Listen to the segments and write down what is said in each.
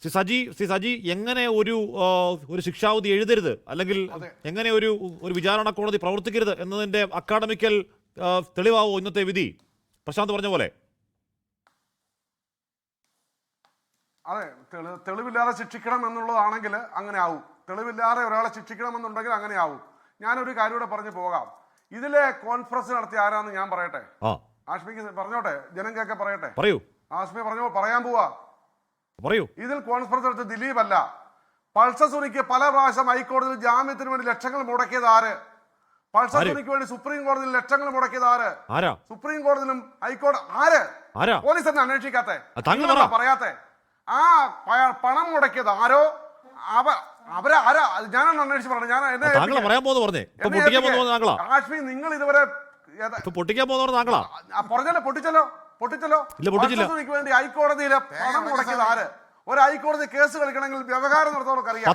ശ്രീ സജി എങ്ങനെ ഒരു ശിക്ഷാവിധി എഴുതരുത് അല്ലെങ്കിൽ എങ്ങനെ ഒരു വിചാരണ കോടതി പ്രവർത്തിക്കരുത് എന്നതിന്റെ അക്കാഡമിക്കൽ തെളിവാവോ ഇന്നത്തെ വിധി? പ്രശാന്ത് പറഞ്ഞ പോലെ അതെ, തെളിവില്ലാതെ ശിക്ഷിക്കണം എന്നുള്ളതാണെങ്കിൽ അങ്ങനെ ആവും. തെളിവില്ലാതെ ഒരാളെ ശിക്ഷിക്കണമെന്നുണ്ടെങ്കിൽ അങ്ങനെ ആവും. ഞാനൊരു കാര്യം കൂടെ പറഞ്ഞു പോകാം. ഇതിലെ കോൺഫറൻസ് നടത്തിയ ആരാന്ന് ഞാൻ പറയട്ടെ. ആഷ്മിക്ക് പറഞ്ഞോട്ടെ, ജനങ്ങൾക്ക് പറയട്ടെ. പറയൂ. ആഷ്മി പറഞ്ഞോ, പറയാൻ പോവാ. പറയൂ. ഇതിൽ കോൺഫറൻസ് നടത്തിയ ദിലീപ് അല്ല. പൾസർ സുനിക്ക് പല പ്രാവശ്യം ഹൈക്കോടതിയിൽ ജാമ്യത്തിന് വേണ്ടി ലക്ഷങ്ങൾ മുടക്കിയത് ആര്? പൾസർ സുനിക്ക് വേണ്ടി സുപ്രീം കോടതിയിൽ ലക്ഷങ്ങൾ മുടക്കിയത് ആര്? സുപ്രീം കോടതിയിലും ഹൈക്കോടതി ആര്? പോലീസ് തന്നെ അന്വേഷിക്കാത്തെ, പറയാത്തെ? ആ പണം മുടക്കിയത് ആരോ അവരെ ആരാ? ഞാനാണ് അന്വേഷിച്ച് പറഞ്ഞത്. ആഷ്മി, നിങ്ങൾ ഇതുവരെ പൊട്ടിച്ചല്ലോ. വേണ്ടി ഹൈക്കോടതിയിലെ പണം മുടക്കിയത് ആര്? ഒരു ഹൈക്കോടതി കേസ് കളിക്കണമെങ്കിൽ വ്യവഹാരം നടത്തുന്നവർക്ക് അറിയാം.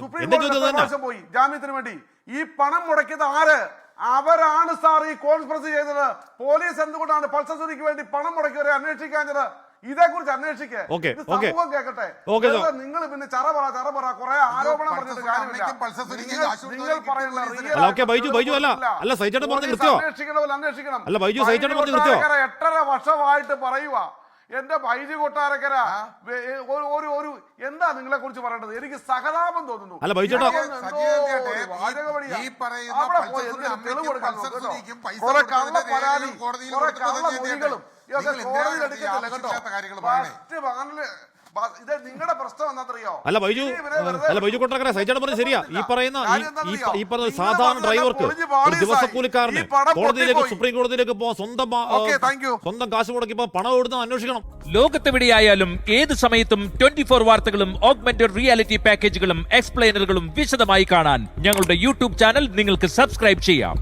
സുപ്രീം കോടതി പോയി ജാമ്യത്തിന് വേണ്ടി. ഈ പണം മുടക്കിയത് ആര്? അവരാണ് സാർ ഈ കോൺഫറൻസ് ചെയ്തത്. പോലീസ് എന്തുകൊണ്ടാണ് പൾസർ സുനിക്ക് വേണ്ടി പണം മുടക്കിയവരെ അന്വേഷിക്കാഞ്ഞത്? ഇതേക്കുറിച്ച് അന്വേഷിക്കേ, സമൂഹം കേൾക്കട്ടെ. നിങ്ങൾ പിന്നെ ചറപറ കുറെ ആരോപണം പറഞ്ഞിട്ട് കാര്യമില്ല. നിങ്ങൾ പറയുന്ന അന്വേഷിക്കണം. 8.5 വർഷമായിട്ട് പറയുക എന്റെ ബൈജു കൊട്ടാരക്കര ഒരു എന്താ നിങ്ങളെ കുറിച്ച് പറയേണ്ടത്? എനിക്ക് സഹതാപം തോന്നുന്നു. കുറെ കള്ള പരാതി, കുറെ കള്ള മൊഴികളും കോടതിയിൽ എടുക്കത്തില്ല കേട്ടോ. ഇത് നിങ്ങളുടെ പ്രശ്നം എന്താണെന്നറിയോ? ബൈജു കൊട്ടാരക്കര സൈജാണ് പറഞ്ഞത് ശരിയാ. ഈ പറയുന്ന സാധാരണ ഡ്രൈവർക്ക്, ദിവസക്കൂലിക്കാരന് കോടതിയിലേക്ക്, സുപ്രീം കോടതിയിലേക്ക് പോകാൻ സ്വന്തം കാശ് മുടക്കി പണം എവിടുന്ന് അന്വേഷിക്കണം. ലോകത്തെവിടെയായാലും ഏത് സമയത്തും 24 വാർത്തകളും ഓഗ്മെന്റഡ് റിയാലിറ്റി പാക്കേജുകളും എക്സ്പ്ലെയിനറുകളും വിശദമായി കാണാൻ ഞങ്ങളുടെ യൂട്യൂബ് ചാനൽ നിങ്ങൾക്ക് സബ്സ്ക്രൈബ് ചെയ്യാം.